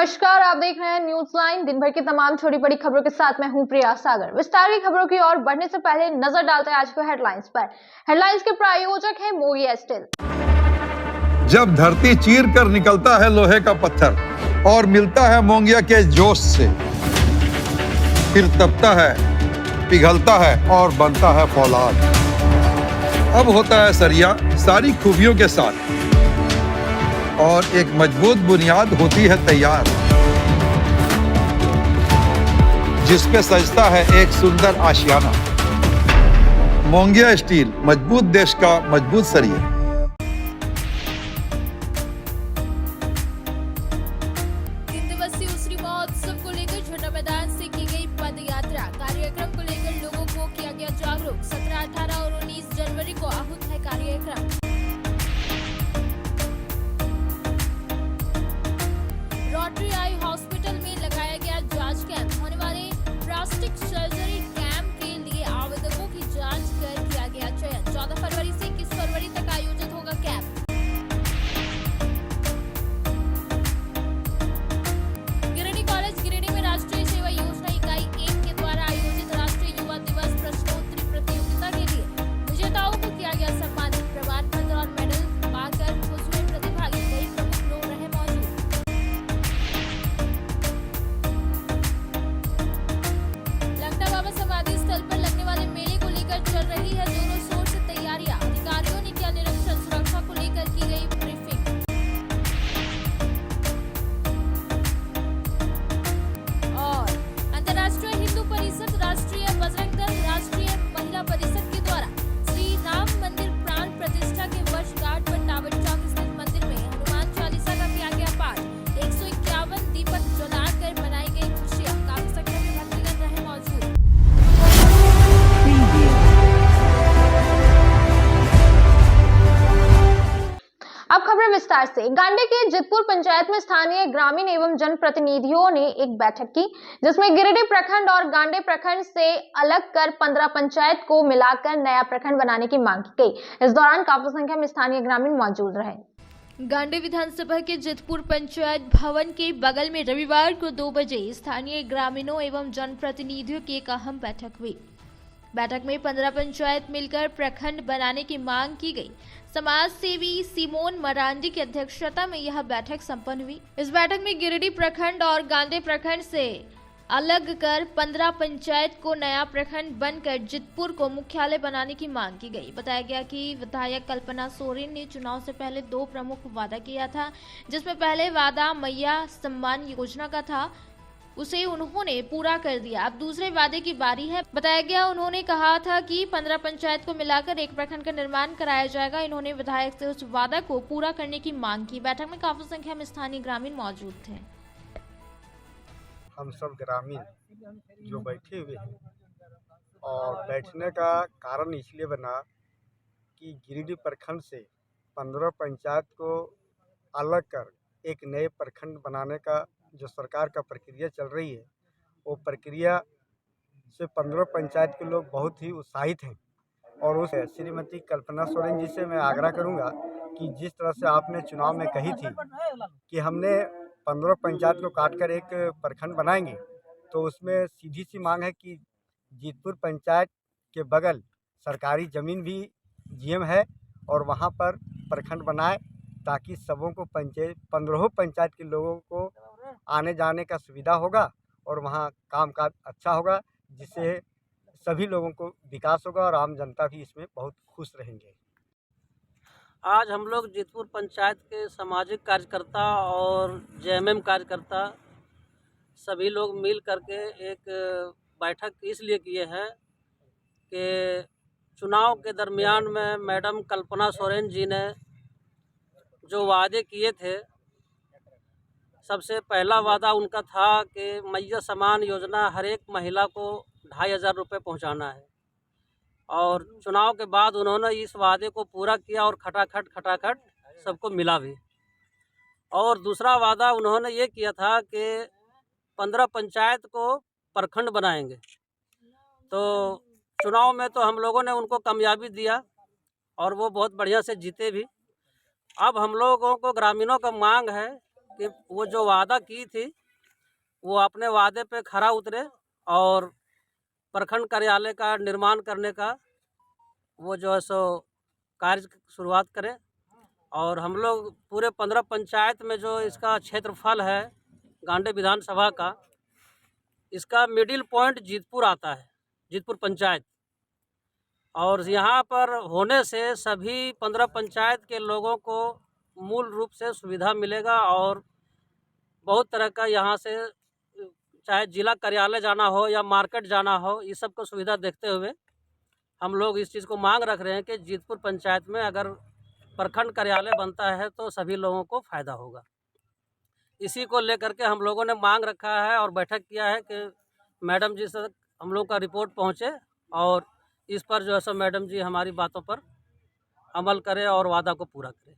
नमस्कार, आप देख रहे हैं न्यूज लाइन। दिन भर की तमाम छोटी बड़ी खबरों के साथ मैं हूं प्रिया सागर। विस्तार की खबरों की ओर बढ़ने से पहले नजर डालते हैं आज के हेडलाइंस पर। हेडलाइंस के प्रायोजक हैं मोगिया स्टील। जब धरती चीर कर निकलता है लोहे का पत्थर और मिलता है मोंगिया के जोश से, फिर तपता है, पिघलता है और बनता है फौलाद। अब होता है सरिया सारी खूबियों के साथ और एक मजबूत बुनियाद होती है तैयार, जिस पे सजता है एक सुंदर आशियाना। मोंगिया स्टील, मजबूत देश का मजबूत सरिया। उसरी महोत्सव को लेकर छोटा मैदान से की गई पद यात्रा। कार्यक्रम को लेकर लोगों को किया गया जागरूक। 17, 18 और 19 जनवरी को आहूत है कार्यक्रम। रोटरी आई हॉस्पिटल में लगाया गया जांच कैंप। होने वाले प्लास्टिक सर्जरी कैंप के लिए आवेदकों की जांच कर किया गया चयन। 14 फरवरी से 21 फरवरी तक आयोजित होगा कैंप। राष्ट्रीय सेवा योजना इकाई 1 के द्वारा आयोजित राष्ट्रीय युवा दिवस प्रश्नोत्तरी प्रतियोगिता के लिए विजेताओं को किया गया सम्मानित। प्रमाण पत्र और मेडल पाकर खुश हुए प्रतिभागी। कई प्रमुख लोग रहे मौजूद। लंगटा बाबा समाधि स्थल पर लगने वाले मेले को लेकर चल रही है जोरों शोर से तैयारियां। अधिकारियों ने किया निरीक्षण। सुरक्षा को लेकर की गई ब्रीफिंग। राष्ट्रीय बजरंग दल, राष्ट्रीय महिला परिषद के द्वारा श्री राम मंदिर प्राण प्रतिष्ठा के वर्षगांठ पर टावर चौक स्थित मंदिर में हनुमान चालीसा का किया गया पाठ। 151 दीपक जलाकर मनाई गई खुशियां। काफी संख्या में भक्तगण रहे मौजूद। अब खबरें विस्तार से। गांडे के जितपुर पंचायत में स्थानीय ग्रामीण एवं जनप्रतिनिधियों ने एक बैठक की, जिसमें गिरिडीह प्रखंड और गांडे प्रखंड से अलग कर 15 पंचायत को मिलाकर नया प्रखंड बनाने की मांग की गई। इस दौरान काफी संख्या में स्थानीय ग्रामीण मौजूद रहे। गांडे विधानसभा के जितपुर पंचायत भवन के बगल में रविवार को 2 बजे स्थानीय ग्रामीणों एवं जनप्रतिनिधियों की एक अहम बैठक हुई। बैठक में 15 पंचायत मिलकर प्रखंड बनाने की मांग की गई। समाज सेवी सिमोन मरांडी की अध्यक्षता में यह बैठक संपन्न हुई। इस बैठक में गिरिडीह प्रखंड और गांडे प्रखंड से अलग कर 15 पंचायत को नया प्रखंड बनकर जितपुर को मुख्यालय बनाने की मांग की गई। बताया गया कि विधायक कल्पना सोरेन ने चुनाव से पहले 2 प्रमुख वादा किया था, जिसमें पहले वादा मैया सम्मान योजना का था, उसे उन्होंने पूरा कर दिया। अब दूसरे वादे की बारी है। बताया गया उन्होंने कहा था कि 15 पंचायत को मिलाकर एक प्रखंड का निर्माण कराया जाएगा। इन्होंने विधायक से उस वादा को पूरा करने की मांग की। बैठक में काफी संख्या में स्थानीय ग्रामीण मौजूद थे। हम सब ग्रामीण जो बैठे हुए हैं, और बैठने का कारण इसलिए बना कि गिरिडीह प्रखंड से 15 पंचायत को अलग कर एक नए प्रखंड बनाने का जो सरकार का प्रक्रिया चल रही है, वो प्रक्रिया से 15 पंचायत के लोग बहुत ही उत्साहित हैं। और उस श्रीमती कल्पना सोरेन जी से मैं आग्रह करूंगा कि जिस तरह से आपने चुनाव में कही थी कि हमने 15 पंचायत को काटकर एक प्रखंड बनाएंगे, तो उसमें सीधी सी मांग है कि जितपुर पंचायत के बगल सरकारी ज़मीन भी जीएम है और वहाँ पर प्रखंड बनाए, ताकि सबों को 15 पंचायत के लोगों को आने जाने का सुविधा होगा और वहाँ कामकाज अच्छा होगा, जिससे सभी लोगों को विकास होगा और आम जनता भी इसमें बहुत खुश रहेंगे। आज हम लोग जितपुर पंचायत के सामाजिक कार्यकर्ता और जेएमएम कार्यकर्ता सभी लोग मिल करके एक बैठक इसलिए किए हैं कि चुनाव के दरमियान में मैडम कल्पना सोरेन जी ने जो वादे किए थे, सबसे पहला वादा उनका था कि मैया सम्मान योजना हर एक महिला को 2500 रुपये पहुँचाना है। और चुनाव के बाद उन्होंने इस वादे को पूरा किया और खटाखट सबको मिला भी। और दूसरा वादा उन्होंने ये किया था कि 15 पंचायत को प्रखंड बनाएंगे। तो चुनाव में तो हम लोगों ने उनको कामयाबी दिया और वो बहुत बढ़िया से जीते भी। अब हम लोगों को ग्रामीणों का मांग है कि वो जो वादा की थी वो अपने वादे पे खरा उतरे और प्रखंड कार्यालय का निर्माण करने का वो जो है सो कार्य शुरुआत करें। और हम लोग पूरे 15 पंचायत में जो इसका क्षेत्रफल है गांडे विधानसभा का, इसका मिडिल पॉइंट जीतपुर आता है, जीतपुर पंचायत। और यहाँ पर होने से सभी 15 पंचायत के लोगों को मूल रूप से सुविधा मिलेगा और बहुत तरह का यहाँ से चाहे जिला कार्यालय जाना हो या मार्केट जाना हो, इस सब को सुविधा देखते हुए हम लोग इस चीज़ को मांग रख रहे हैं कि जीतपुर पंचायत में अगर प्रखंड कार्यालय बनता है तो सभी लोगों को फ़ायदा होगा। इसी को लेकर के हम लोगों ने मांग रखा है और बैठक किया है कि मैडम जी से हम लोग का रिपोर्ट पहुँचे और इस पर जो है सो मैडम जी हमारी बातों पर अमल करें और वादा को पूरा करें।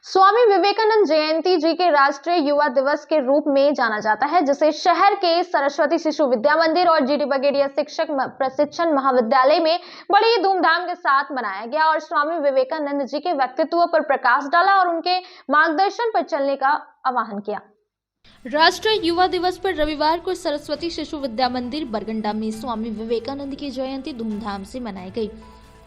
स्वामी विवेकानंद जयंती जी के राष्ट्रीय युवा दिवस के रूप में जाना जाता है, जिसे शहर के सरस्वती शिशु विद्या मंदिर और जीडी बगेड़िया शिक्षक प्रशिक्षण महाविद्यालय में बड़ी ही धूमधाम के साथ मनाया गया और स्वामी विवेकानंद जी के व्यक्तित्व पर प्रकाश डाला और उनके मार्गदर्शन पर चलने का आह्वान किया। राष्ट्रीय युवा दिवस पर रविवार को सरस्वती शिशु विद्या मंदिर बरगंडा में स्वामी विवेकानंद की जयंती धूमधाम से मनाई गई।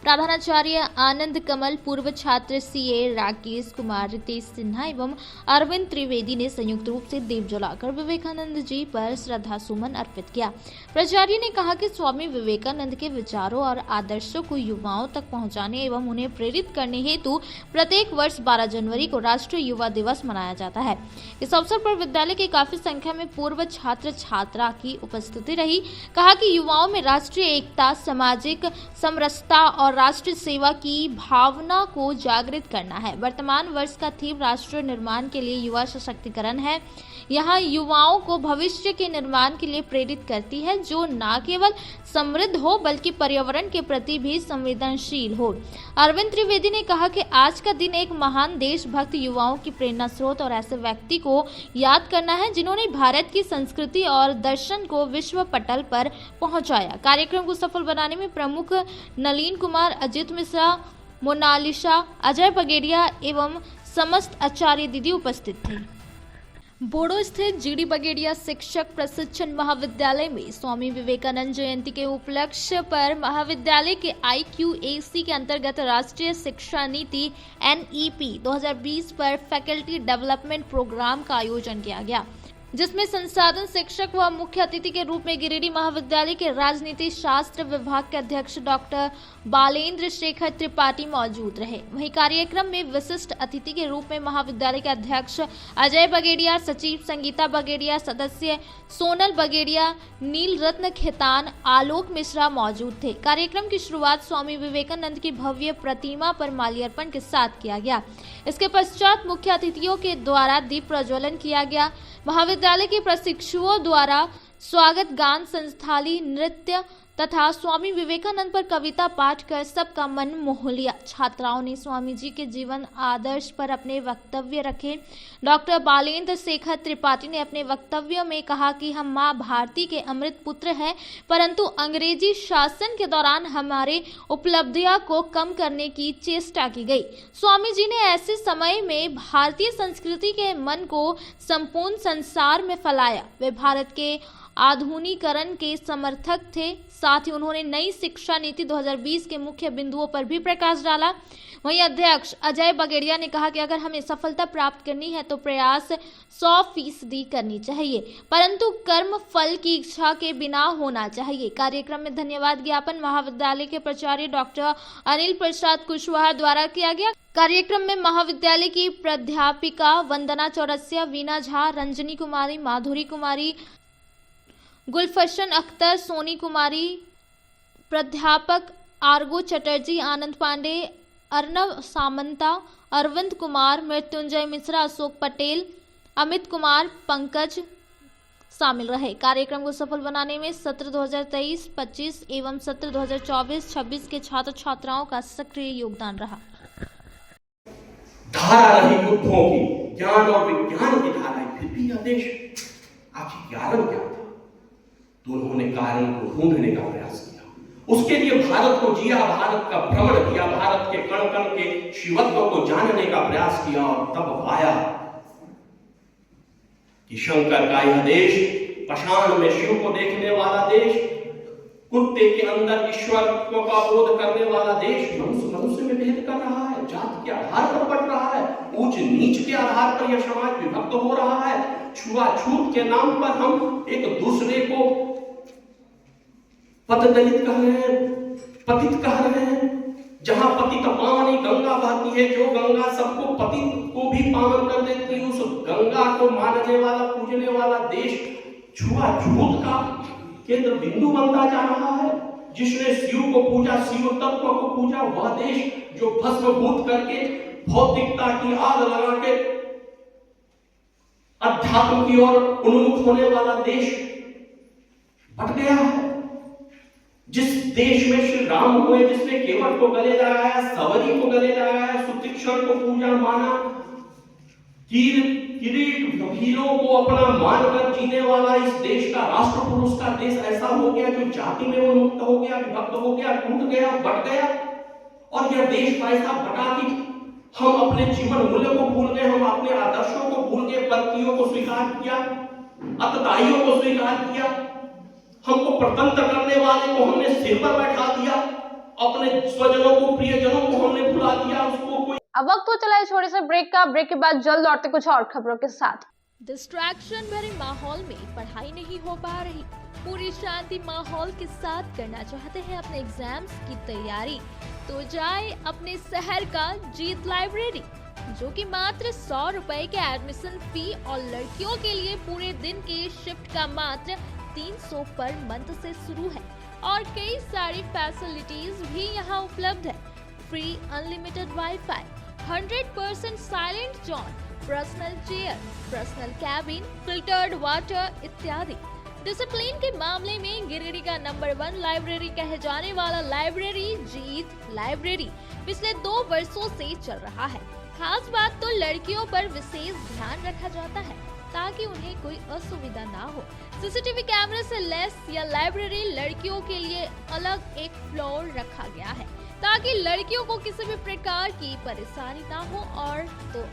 प्रधानाचार्य आनंद कमल, पूर्व छात्र सीए राकेश कुमार, रितेश सिन्हा एवं अरविंद त्रिवेदी ने संयुक्त रूप से दीप जलाकर विवेकानंद जी पर श्रद्धा सुमन अर्पित किया। प्राचार्य ने कहा कि स्वामी विवेकानंद के विचारों और आदर्शों को युवाओं तक पहुंचाने एवं उन्हें प्रेरित करने हेतु प्रत्येक वर्ष 12 जनवरी को राष्ट्रीय युवा दिवस मनाया जाता है। इस अवसर पर विद्यालय की काफी संख्या में पूर्व छात्र छात्रा की उपस्थिति रही। कहा कि युवाओं में राष्ट्रीय एकता, सामाजिक समरसता और राष्ट्र सेवा की भावना को जागृत करना है। वर्तमान वर्ष का थीम राष्ट्र निर्माण के लिए युवा सशक्तिकरण है। यहाँ युवाओं को भविष्य के निर्माण के लिए प्रेरित करती है, जो न केवल समृद्ध हो बल्कि पर्यावरण के प्रति भी संवेदनशील हो। अरविंद त्रिवेदी ने कहा कि आज का दिन एक महान देशभक्त युवाओं की प्रेरणा स्रोत और ऐसे व्यक्ति को याद करना है जिन्होंने भारत की संस्कृति और दर्शन को विश्व पटल पर पहुंचाया। कार्यक्रम को सफल बनाने में प्रमुख नलिन कुमार, अजित मिश्रा, मोनालिसा, अजय बगेड़िया एवं समस्त आचार्य दीदी उपस्थित थे। बोडो स्थित जीडी बगेड़िया शिक्षक प्रशिक्षण महाविद्यालय में स्वामी विवेकानंद जयंती के उपलक्ष्य पर महाविद्यालय के IQAC के अंतर्गत राष्ट्रीय शिक्षा नीति NEP 2020 पर फैकल्टी डेवलपमेंट प्रोग्राम का आयोजन किया गया, जिसमें संसाधन शिक्षक व मुख्य अतिथि के रूप में गिरिडीह महाविद्यालय के राजनीति शास्त्र विभाग के अध्यक्ष डॉक्टर बालेंद्र शेखर त्रिपाठी मौजूद रहे। वहीं कार्यक्रम में विशिष्ट अतिथि के रूप में महाविद्यालय के अध्यक्ष अजय बगेड़िया, सचिव संगीता बगेड़िया, सदस्य सोनल बगेड़िया, नील रत्न खेतान, आलोक मिश्रा मौजूद थे। कार्यक्रम की शुरुआत स्वामी विवेकानंद की भव्य प्रतिमा पर माल्यार्पण के साथ किया गया। इसके पश्चात मुख्य अतिथियों के द्वारा दीप प्रज्वलन किया गया। महाविद्यालय के प्रशिक्षुओं द्वारा स्वागत गान, संस्थाली नृत्य तथा स्वामी विवेकानंद पर कविता पाठ कर सबका मन मोह लिया। छात्राओं ने स्वामी जी के जीवन आदर्श पर अपने वक्तव्य रखे। डॉक्टर बालेंद्र शेखर त्रिपाठी ने अपने वक्तव्य में कहा कि हम मां भारती के अमृत पुत्र हैं, परंतु अंग्रेजी शासन के दौरान हमारे उपलब्धियां को कम करने की चेष्टा की गई। स्वामी जी ने ऐसे समय में भारतीय संस्कृति के मन को संपूर्ण संसार में फैलाया। वे भारत के आधुनिकीकरण के समर्थक थे। साथ ही उन्होंने नई शिक्षा नीति 2020 के मुख्य बिंदुओं पर भी प्रकाश डाला। वहीं अध्यक्ष अजय बगेड़िया ने कहा कि अगर हमें सफलता प्राप्त करनी है तो प्रयास 100% करनी चाहिए, परंतु कर्म फल की इच्छा के बिना होना चाहिए। कार्यक्रम में धन्यवाद ज्ञापन महाविद्यालय के प्राचार्य डॉक्टर अनिल प्रसाद कुशवाहा द्वारा किया गया। कार्यक्रम में महाविद्यालय की प्राध्यापिका वंदना चौरसिया, वीना झा, रंजनी कुमारी, माधुरी कुमारी, गुलफशन अख्तर, सोनी कुमारी, प्राध्यापक आर्गो चटर्जी, आनंद पांडे, अर्नव सामंता, अरविंद कुमार, मृत्युंजय मिश्रा, अशोक पटेल, अमित कुमार, पंकज शामिल रहे। कार्यक्रम को सफल बनाने में सत्र 2023-25 एवं सत्र 2024-26 के छात्र छात्राओं का सक्रिय योगदान रहा। धारा रही युद्धों की, ज्ञान और विज्ञान की धाराएं, फिर भी यह देश आखिर कारण क्या था? तो उन्होंने कारण को ढूंढने का प्रयास किया। उसके लिए भारत को जिया, भारत का भ्रमण किया, भारत के कण कण के शिवत्व को जानने का प्रयास किया और तब पाया कि शंकर का यह देश, पाषाण में शिव को देखने वाला देश, कुत्ते के अंदर ईश्वर का बोध करने वाला देश, मनुष्य में भेद कर रहा है, जात के आधार पर बढ़ रहा है, ऊंच नीच के आधार पर यह समाज विभक्त हो रहा है, छुआछूत के नाम पर हम एक दूसरे को पतित कह रहे हैं, पतित कह रहे हैं। जहां पतित पावनी गंगा बहती है, जो गंगा सबको पतित को भी पावन कर देती है, उस गंगा को मानने वाला, पूजने वाला देश छुआछूत का केंद्र बिंदु बनता जा रहा है। जिसने शिव को पूजा, शिव तत्व को पूजा, वह देश जो भस्मभूत करके भौतिकता की आग लगा के अध्यात्म की ओर उन्मुख होने वाला देश बट गया है। जिस देश में श्री राम हुए, जिसने केवट को गले लगाया, सवरी को गले लगाया, सुतीक्षण को पूजा माना, किरीट भीलों को अपना मानकर जीने वाला इस देश का, राष्ट्र पुरुष का देश ऐसा हो गया जो जाति में उन्मुक्त हो गया, विभक्त हो गया, टूट गया, बट गया। और यह देश ऐसा बटा कि हम अपने जीवन मूल्य को भूल गए, हम अपने आदर्शों को भूल गए, परकियों को स्वीकार किया, अतताइयों को स्वीकार किया, हमको प्रतंत्र करने वाले को हमने सिर पर बैठा दिया, अपने स्वजनों को, प्रियजनों को हमने भुला दिया। उसको कोई अब वक्त हो चला है छोटे से ब्रेक का। ब्रेक के बाद जल्द लौटते कुछ और खबरों के साथ। डिस्ट्रैक्शन भरे माहौल में पढ़ाई नहीं हो पा रही, पूरी शांति माहौल के साथ करना चाहते हैं अपने एग्जाम्स की तैयारी, तो जाए अपने शहर का जीत लाइब्रेरी, जो कि मात्र 100 रुपए के एडमिशन फी और लड़कियों के लिए पूरे दिन के शिफ्ट का मात्र 300 पर मंथ से शुरू है और कई सारी फैसिलिटीज भी यहाँ उपलब्ध है। Free unlimited wifi, 100% silent zone, personal chair, personal cabin, filtered water इत्यादि। डिसिप्लिन के मामले में गिरिडीह का नंबर 1 लाइब्रेरी कहे जाने वाला लाइब्रेरी जीत लाइब्रेरी पिछले 2 वर्षों से चल रहा है। खास बात तो लड़कियों पर विशेष ध्यान रखा जाता है ताकि उन्हें कोई असुविधा ना हो। सीसीटीवी कैमरे से लैस यह लाइब्रेरी लड़कियों के लिए अलग एक फ्लोर रखा गया है ताकि लड़कियों को किसी भी प्रकार की परेशानी ना हो।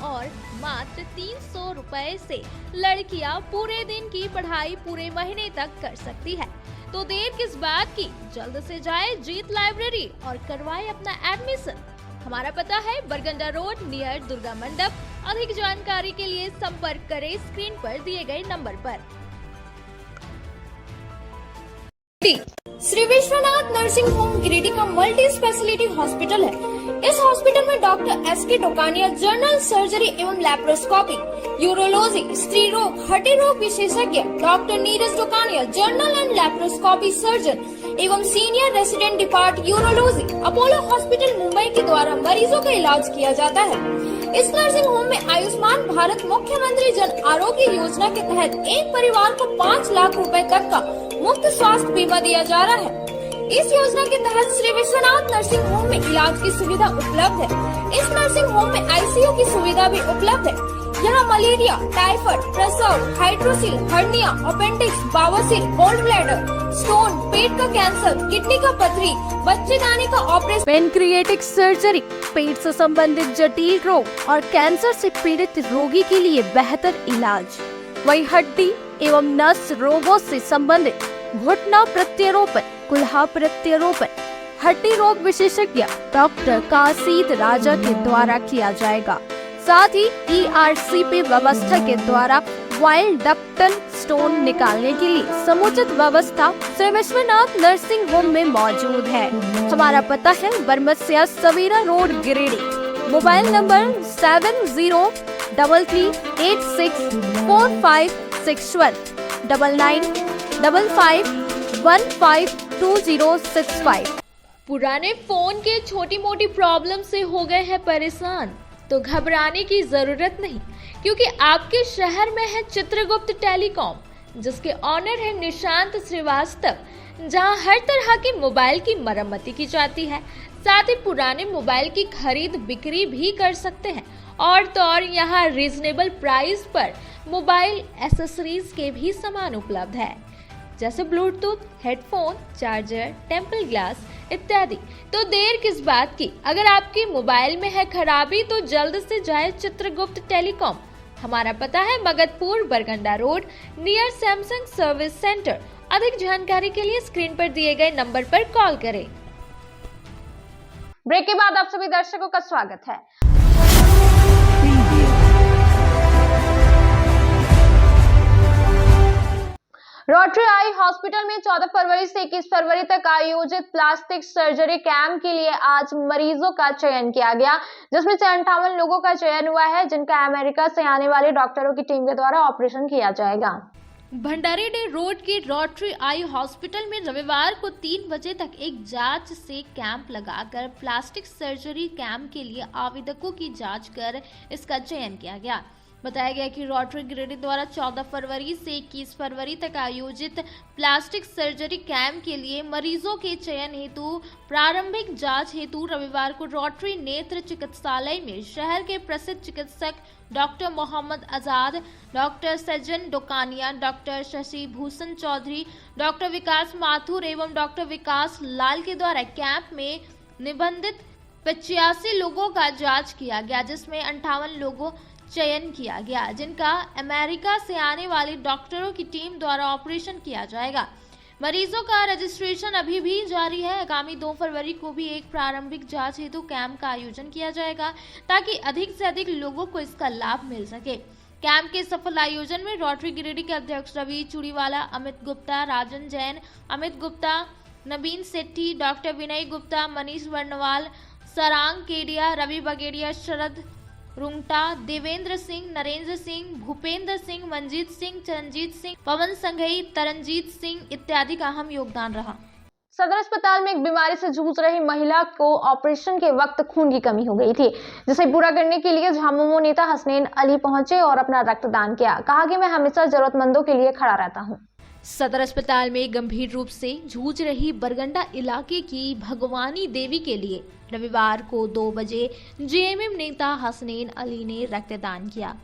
और मात्र 300 रुपए से लड़कियां पूरे दिन की पढ़ाई पूरे महीने तक कर सकती है। तो देर किस बात की, जल्द से जाए जीत लाइब्रेरी और करवाए अपना एडमिशन। हमारा पता है बरगंडा रोड नियर दुर्गा मंडप। अधिक जानकारी के लिए संपर्क करें स्क्रीन पर दिए गए नंबर पर। श्री विश्वनाथ नर्सिंग होम गिरिडीह का मल्टी स्पेशलिटी हॉस्पिटल है। इस हॉस्पिटल में doctor S K. Tokania general surgery एवं लैप्रोस्कोपी, यूरोलॉजी, स्त्री रोग, हड्डी रोग विशेषज्ञ, doctor Neeraj Tokania general and laparoscopy surgeon एवं senior resident depart urology, Apollo hospital Mumbai के द्वारा मरीजों का इलाज किया जाता है। इस नर्सिंग होम में आयुष्मान भारत मुख्यमंत्री जन आरोग्य योजना के तहत एक परिवार को 5 लाख रुपए तक का मुफ्त स्वास्थ्य बीमा दिया जा रहा है। इस योजना के तहत श्री विश्वनाथ नर्सिंग होम में इलाज की सुविधा उपलब्ध है। इस नर्सिंग होम में आईसीयू की सुविधा भी उपलब्ध है। यहाँ मलेरिया, टाइफाइड, प्रसव, हाइड्रोसिल, हर्निया, अपेंडिक्स, बावसीर, गोल्ड ब्लैडर, स्टोन, पेट का कैंसर, किडनी का पथरी, बच्चेदानी का ऑपरेशन, पेनक्रिएटिक सर्जरी, पेट से संबंधित जटिल रोग और कैंसर से पीड़ित रोगी के लिए बेहतर इलाज। वही हड्डी एवं नस रोगों से संबंधित घुटना प्रत्यारोपण, कुल्हा प्रत्यारोपण, हड्डी रोग विशेषज्ञ डॉक्टर काशीद राजा के द्वारा किया जाएगा। साथ ही ERCP व्यवस्था के द्वारा वाइल्ड डक्टल स्टोन निकालने के लिए समुचित व्यवस्था श्री विश्वनाथ नर्सिंग होम में मौजूद है। हमारा पता है Baramasia Savera road Giridih. Mobile number 7033864561 9955152065। पुराने फोन के छोटी मोटी प्रॉब्लम से हो गए हैं परेशान, तो घबराने की जरूरत नहीं, क्योंकि आपके शहर में है चित्रगुप्त टेलीकॉम, जिसके ऑनर है निशांत श्रीवास्तव, जहां हर तरह के मोबाइल की मरम्मती की जाती है। साथ ही पुराने मोबाइल की खरीद बिक्री भी कर सकते हैं और तो और यहाँ रीजनेबल प्राइस पर मोबाइल एसेसरीज के भी सामान उपलब्ध है, जैसे Bluetooth, headphone, charger, temple glass इत्यादि। तो देर किस बात की, अगर आपके मोबाइल में है खराबी तो जल्द से जाए चित्रगुप्त टेलीकॉम। हमारा पता है Magadhpur Barganda road near Samsung service centre. अधिक जानकारी के लिए स्क्रीन पर दिए गए नंबर पर कॉल करें। ब्रेक के बाद आप सभी दर्शकों का स्वागत है। रोटरी आई हॉस्पिटल में 14 फरवरी से 21 फरवरी तक आयोजित प्लास्टिक सर्जरी कैंप के लिए आज मरीजों का चयन किया गया, जिसमें से 58 लोगों का चयन हुआ है, जिनका अमेरिका से आने वाले डॉक्टरों की टीम के द्वारा ऑपरेशन किया जाएगा। भंडारी डे रोड के रोटरी आई हॉस्पिटल में रविवार को 3 बजे तक एक जांच से कैंप लगाकर प्लास्टिक सर्जरी कैंप के लिए आवेदकों की जांच कर इसका चयन किया गया। बताया गया कि रोटरी गिरिडीह द्वारा 14 फरवरी से 21 फरवरी तक आयोजित प्लास्टिक सर्जरी कैंप के लिए मरीजों के चयन हेतु प्रारंभिक जांच हेतु रविवार को रोटरी नेत्र चिकित्सालय में शहर के प्रसिद्ध चिकित्सक डॉक्टर मोहम्मद आजाद, डॉक्टर सज्जन डोकानिया, डॉक्टर शशि भूषण चौधरी, डॉक्टर विकास माथुर एवं डॉक्टर विकास लाल के द्वारा कैंप में निबंधित 85 लोगों का जांच किया गया, जिसमें 58 लोगों चयन किया गया, जिनका अमेरिका से आने वाले डॉक्टरों की टीम द्वारा ऑपरेशन किया जाएगा। मरीजों का रजिस्ट्रेशन अभी भी जारी है। आगामी 2 फरवरी को भी एक प्रारंभिक जांच हेतु कैंप का आयोजन किया जाएगा, ताकि अधिक से अधिक लोगों को इसका लाभ मिल सके। कैंप के सफल आयोजन में रोटरी गिरिडीह के अध्यक्ष रवि चूड़ीवाला, अमित गुप्ता, राजन जैन, अमित गुप्ता, नवीन सेट्टी, डॉक्टर विनय गुप्ता, मनीष वर्णवाल, सरांग केडिया, रवि बगेड़िया, शरद रुंगटा, देवेंद्र सिंह, नरेंद्र सिंह, भूपेंद्र सिंह, मंजीत सिंह, चरणजीत सिंह, पवन संघई, तरनजीत सिंह इत्यादि का अहम योगदान रहा। सदर अस्पताल में एक बीमारी से जूझ रही महिला को ऑपरेशन के वक्त खून की कमी हो गई थी, जिसे पूरा करने के लिए झामुमो नेता हसनैन अली पहुंचे और अपना रक्तदान किया। कहा कि मैं हमेशा जरूरतमंदों के लिए खड़ा रहता हूं। सदर अस्पताल में गंभीर रूप से जूझ रही बरगंडा इलाके की भगवानी देवी के लिए रविवार को 2 बजे जेएमएम नेता हसनैन अली ने रक्तदान किया।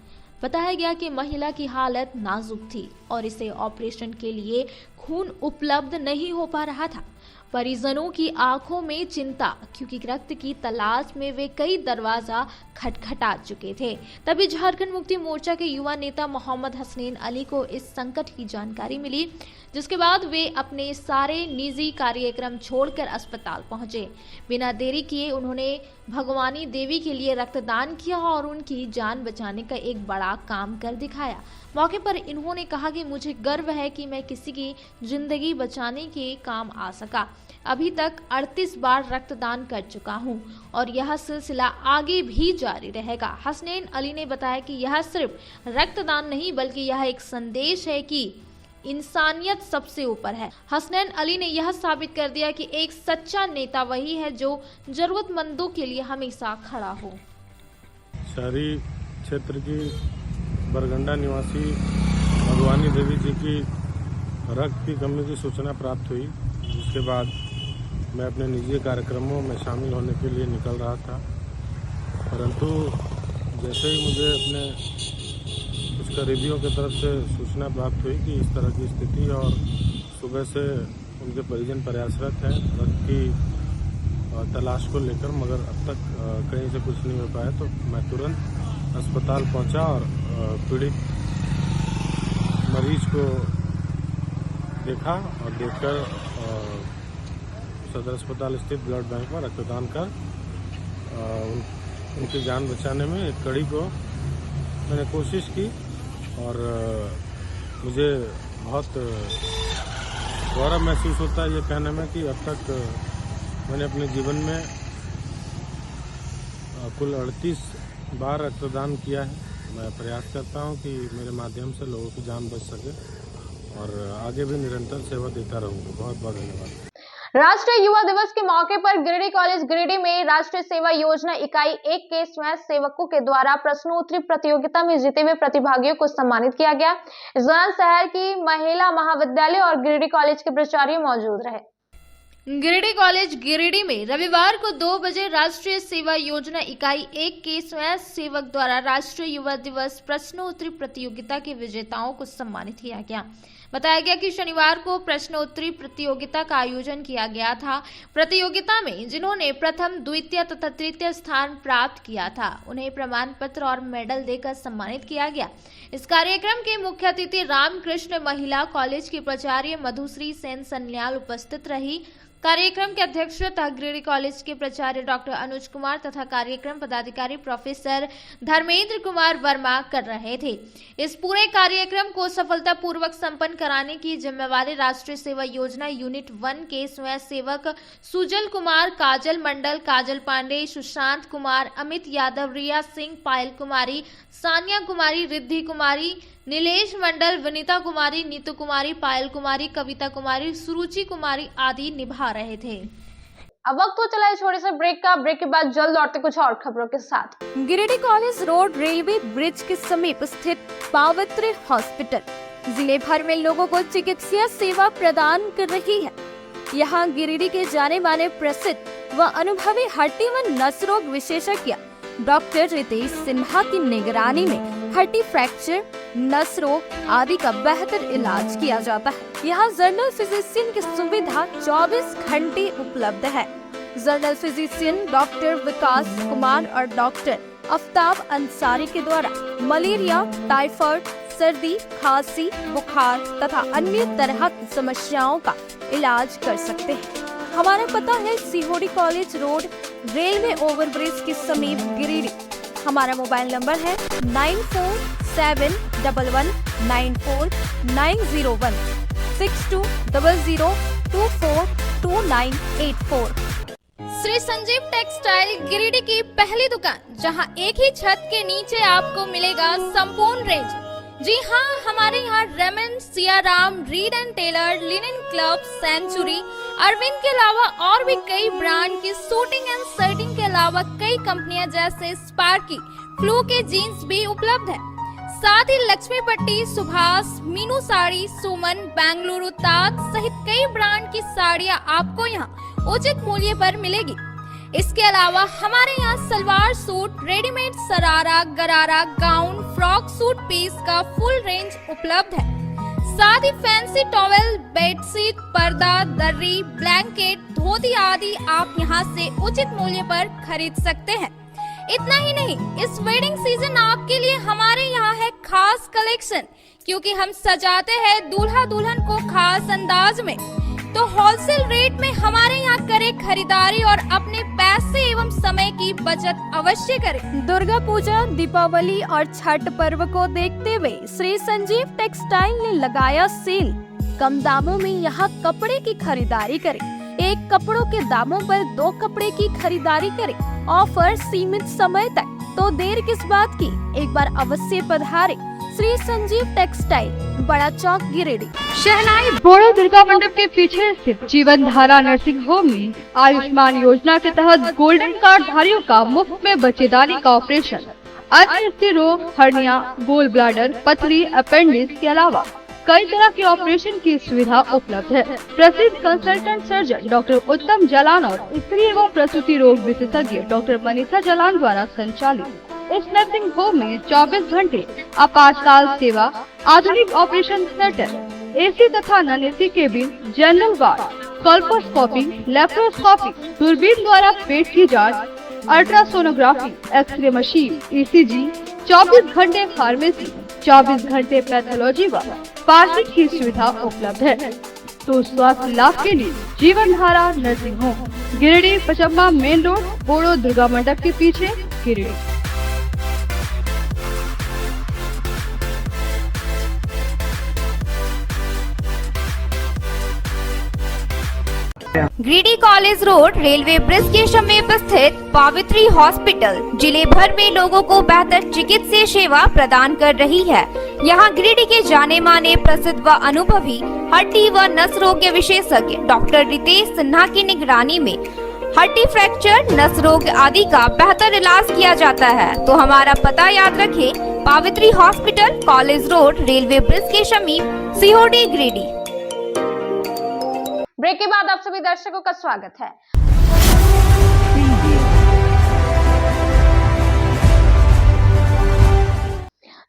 बताया गया कि महिला की हालत नाजुक थी और इसे ऑपरेशन के लिए खून उपलब्ध नहीं हो पा रहा था। परिजनों की आंखों में चिंता, क्योंकि रक्त की तलाश में वे कई दरवाजा खटखटा चुके थे। तभी झारखंड मुक्ति मोर्चा के युवा नेता मोहम्मद हसनैन अली को इस संकट की जानकारी मिली, जिसके बाद वे अपने सारे निजी कार्यक्रम छोड़कर अस्पताल पहुंचे। बिना देरी किए उन्होंने भगवानी देवी के लिए रक्तदान किया और उनकी जान बचाने का एक बड़ा काम कर दिखाया। मौके पर इन्होंने कहा कि मुझे गर्व है कि मैं किसी की जिंदगी बचाने के काम आ सका। अभी तक 38 बार रक्तदान कर चुका हूं और यह सिलसिला आगे भी जारी रहेगा। हसनैन अली ने बताया कि यह सिर्फ रक्तदान नहीं, बल्कि यह एक संदेश है कि इंसानियत सबसे ऊपर है। हसनैन अली ने यह साबित कर दिया कि एक सच्चा नेता वही है जो जरूरतमंदों के लिए हमेशा खड़ा हो। शहरी क्षेत्र की बरगंडा निवासी भगवानी देवी जी की रक्त की कमी की सूचना प्राप्त हुई, जिसके बाद मैं अपने निजी कार्यक्रमों में शामिल होने के लिए निकल रहा था, परंतु जैसे ही मुझे अपने कुछ करीबियों की तरफ से सूचना प्राप्त हुई कि इस तरह की स्थिति और सुबह से उनके परिजन प्रयासरत हैं रक्त की तलाश को लेकर, मगर अब तक कहीं से कुछ नहीं हो पाया, तो मैं तुरंत अस्पताल पहुंचा और पीड़ित मरीज को देखा और देखकर सदर अस्पताल स्थित ब्लड बैंक में रक्तदान कर उनकी जान बचाने में एक कड़ी को मैंने कोशिश की और मुझे बहुत गौरव महसूस होता है ये कहने में कि अब तक मैंने अपने जीवन में कुल 38 बार रक्तदान किया है। मैं प्रयास करता हूं कि मेरे माध्यम से लोगों की जान बच सके और आगे भी निरंतर सेवा देता रहूंगा। बहुत बहुत धन्यवाद। राष्ट्रीय युवा दिवस के मौके पर गिरिडीह कॉलेज गिरिडीह में राष्ट्रीय सेवा योजना इकाई 1 के स्वयं सेवकों के द्वारा प्रश्नोत्तरी प्रतियोगिता में जीते हुए प्रतिभागियों को सम्मानित किया गया। इस दौरान शहर की महिला महाविद्यालय और गिरिडीह कॉलेज के प्राचार्य मौजूद रहे। गिरिडीह कॉलेज गिरिडीह में रविवार को 2 बजे राष्ट्रीय सेवा योजना इकाई 1 के स्वयं सेवक द्वारा राष्ट्रीय युवा दिवस प्रश्नोत्तरी प्रतियोगिता के विजेताओं को सम्मानित किया गया। बताया गया कि शनिवार को प्रश्नोत्तरी प्रतियोगिता का आयोजन किया गया था। प्रतियोगिता में जिन्होंने प्रथम, द्वितीय तथा तृतीय स्थान प्राप्त किया था उन्हें प्रमाण पत्र और मेडल देकर सम्मानित किया गया। इस कार्यक्रम के मुख्य अतिथि रामकृष्ण महिला कॉलेज की प्राचार्य मधुश्री सेन सन्याल उपस्थित रही। कार्यक्रम के अध्यक्ष तथा गिरिडीह कॉलेज के प्राचार्य डॉक्टर अनुज कुमार तथा कार्यक्रम पदाधिकारी प्रोफेसर धर्मेंद्र कुमार वर्मा कर रहे थे। इस पूरे कार्यक्रम को सफलतापूर्वक संपन्न कराने की जिम्मेवारी राष्ट्रीय सेवा योजना यूनिट 1 के स्वयं सेवक सुजल कुमार, काजल मंडल, काजल पांडे, सुशांत कुमार, अमित यादव, रिया सिंह, पायल कुमारी, सानिया कुमारी, रिद्धि कुमारी, नीलेश मंडल, विनीता कुमारी, नीतू कुमारी, पायल कुमारी, कविता कुमारी, सुरुचि कुमारी आदि निभा रहे थे। अब वक्त तो चला है छोटे से ब्रेक का। ब्रेक के बाद जल्द लौटते कुछ और खबरों के साथ। Giridih college road railway bridge के समीप स्थित पावित्री हॉस्पिटल जिले भर में लोगों को चिकित्सा सेवा प्रदान कर रही है। यहाँ गिरिडीह के जाने माने प्रसिद्ध व अनुभवी हड्डी व नस रोग विशेषज्ञ डॉक्टर रितेश सिन्हा की निगरानी में हड्डी फ्रैक्चर, नस रोग आदि का बेहतर इलाज किया जाता है। यहाँ जनरल फिजिशियन की सुविधा 24 घंटे उपलब्ध है। जनरल फिजिशियन डॉक्टर विकास कुमार और डॉक्टर आफ्ताब अंसारी के द्वारा मलेरिया, टाइफाइड, सर्दी, खांसी, बुखार तथा अन्य तरह की समस्याओं का इलाज कर सकते हैं। हमारा पता है सीहोडी कॉलेज रोड रेलवे ओवरब्रिज के समीप गिरिडीह। हमारा मोबाइल नंबर है 9471194901 6200242984। श्री संजीव टेक्सटाइल गिरिडीह की पहली दुकान, जहां एक ही छत के नीचे आपको मिलेगा संपूर्ण रेंज। जी हाँ, हमारे यहाँ Raymond, Siyaram, Reid and Taylor, linen club, century, Arvind के अलावा और भी कई ब्रांड की सूटिंग एंड शर्टिंग के अलावा कई कंपनियां जैसे स्पार्की, फ्लू के जीन्स भी उपलब्ध है। साथ ही लक्ष्मी पट्टी, सुभाष, मीनू साड़ी, सुमन, बेंगलुरु ताज सहित कई ब्रांड की साड़ियां आपको यहाँ उचित मूल्य पर मिलेगी। इसके अलावा हमारे यहाँ सलवार सूट, रेडीमेड सरारा, गरारा, गाउन, फ्रॉक सूट पीस का फुल रेंज उपलब्ध है। साथ ही फैंसी टॉवेल, बेडशीट, पर्दा, दर्री, ब्लैंकेट, धोती आदि आप यहाँ से उचित मूल्य पर खरीद सकते हैं। इतना ही नहीं, इस वेडिंग सीजन आपके लिए हमारे यहाँ है खास कलेक्शन, क्योंकि हम सजाते हैं दूल्हा दुल्हन को खास अंदाज में। तो होलसेल रेट में हमारे यहाँ करें खरीदारी और अपने पैसे एवं समय की बचत अवश्य करें। दुर्गा पूजा, दीपावली और छठ पर्व को देखते हुए श्री संजीव टेक्सटाइल ने लगाया सेल। कम दामों में यहाँ कपड़े की खरीदारी करें। एक कपड़ों के दामों पर 2 कपड़े की खरीदारी करें। ऑफर सीमित समय तक, तो देर किस बात की, एक बार अवश्य पधारें। श्री संजीव टेक्सटाइल, बड़ा चौक, गिरिडीह। शहनाई बोड़ो दुर्गा मंडप के पीछे स्थित जीवन धारा नर्सिंग होम में आयुष्मान योजना के तहत गोल्डन कार्ड धारियों का मुफ्त में बच्चेदानी का ऑपरेशन, अन्य रोग, हर्निया, गोल ब्लाडर, पथरी, अपेंडिक्स के अलावा कई तरह के ऑपरेशन की सुविधा उपलब्ध है। प्रसिद्ध कंसल्टेंट सर्जन डॉक्टर उत्तम जलान और स्त्री एवं प्रसूति रोग विशेषज्ञ डॉक्टर मनीषा जलान द्वारा संचालित इस नर्सिंग होम में 24 घंटे आपातकाल सेवा, आधुनिक ऑपरेशन थिएटर, एसी तथा non AC cabin, general ward, colposcopy, laparoscopy, दूरबीन द्वारा पेट की जांच, अल्ट्रासोनोग्राफी, एक्सरे मशीन, ईसीजी, 24 घंटे फार्मेसी, 24 घंटे पैथोलॉजी व पार्किंग की सुविधा उपलब्ध है। तो स्वास्थ्य लाभ के लिए Jeevan Dhara nursing home, Giridih, Pachamba main road, Boro Durga Mandap के पीछे, Giridih. Giridih college road railway bridge के समीप स्थित पावित्री हॉस्पिटल जिले भर में लोगों को बेहतर चिकित्सीय सेवा प्रदान कर रही है। यहाँ गिरिडीह के जाने माने प्रसिद्ध व अनुभवी हड्डी व नस रोग के विशेषज्ञ डॉक्टर रितेश सिन्हा की निगरानी में हड्डी फ्रैक्चर, नस रोग आदि का बेहतर इलाज किया जाता है। तो हमारा पता याद रखें, Pavitri hospital, college road, railway bridge के समीप, सीहोडी, गिरिडीह। ब्रेक के बाद आप सभी दर्शकों का स्वागत है।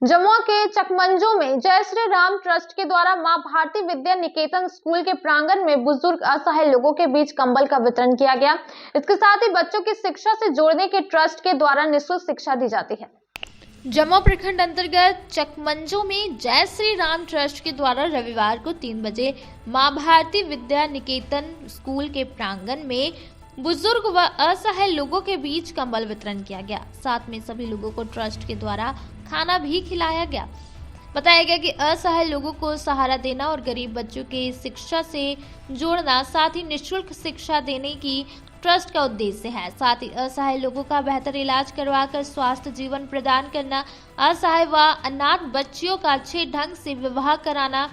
जमुआ के चकमंजो में जय श्री राम ट्रस्ट के द्वारा मां भारती विद्या निकेतन स्कूल के प्रांगण में बुजुर्ग असहाय लोगों के बीच कंबल का वितरण किया गया। इसके साथ ही बच्चों की शिक्षा से जोड़ने के ट्रस्ट के द्वारा निःशुल्क शिक्षा दी जाती है। जमा प्रखंड अंतर्गत चकमंजो में जय श्री राम ट्रस्ट के द्वारा रविवार को 3 बजे मां भारती विद्या निकेतन स्कूल के प्रांगण में बुजुर्ग व असहाय लोगों के बीच कंबल वितरण किया गया। साथ में सभी लोगों को ट्रस्ट के द्वारा खाना भी खिलाया गया। बताया गया कि असहाय लोगों को सहारा देना और गरीब बच्चों के शिक्षा से जोड़ना, साथ ही निःशुल्क शिक्षा देने की ट्रस्ट का उद्देश्य है। साथ ही असहाय लोगों का बेहतर इलाज करवाकर स्वास्थ्य जीवन प्रदान करना, असहाय व अनाथ बच्चियों का अच्छे ढंग से विवाह कराना,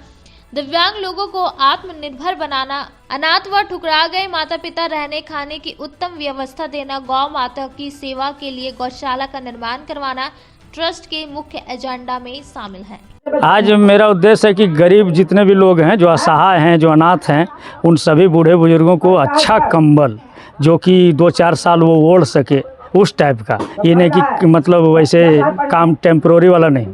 दिव्यांग लोगों को आत्मनिर्भर बनाना, अनाथ व ठुकरा गए माता पिता रहने खाने की उत्तम व्यवस्था देना, गौ माता की सेवा के लिए गौशाला का निर्माण करवाना ट्रस्ट के मुख्य एजेंडा में शामिल है। आज मेरा उद्देश्य है कि गरीब जितने भी लोग हैं, जो असहाय हैं, जो अनाथ हैं, उन सभी बूढ़े बुजुर्गों को अच्छा कंबल जो कि 2-4 साल वो ओढ़ सके, उस टाइप का, ये नहीं कि मतलब वैसे काम टेम्प्रोरी वाला नहीं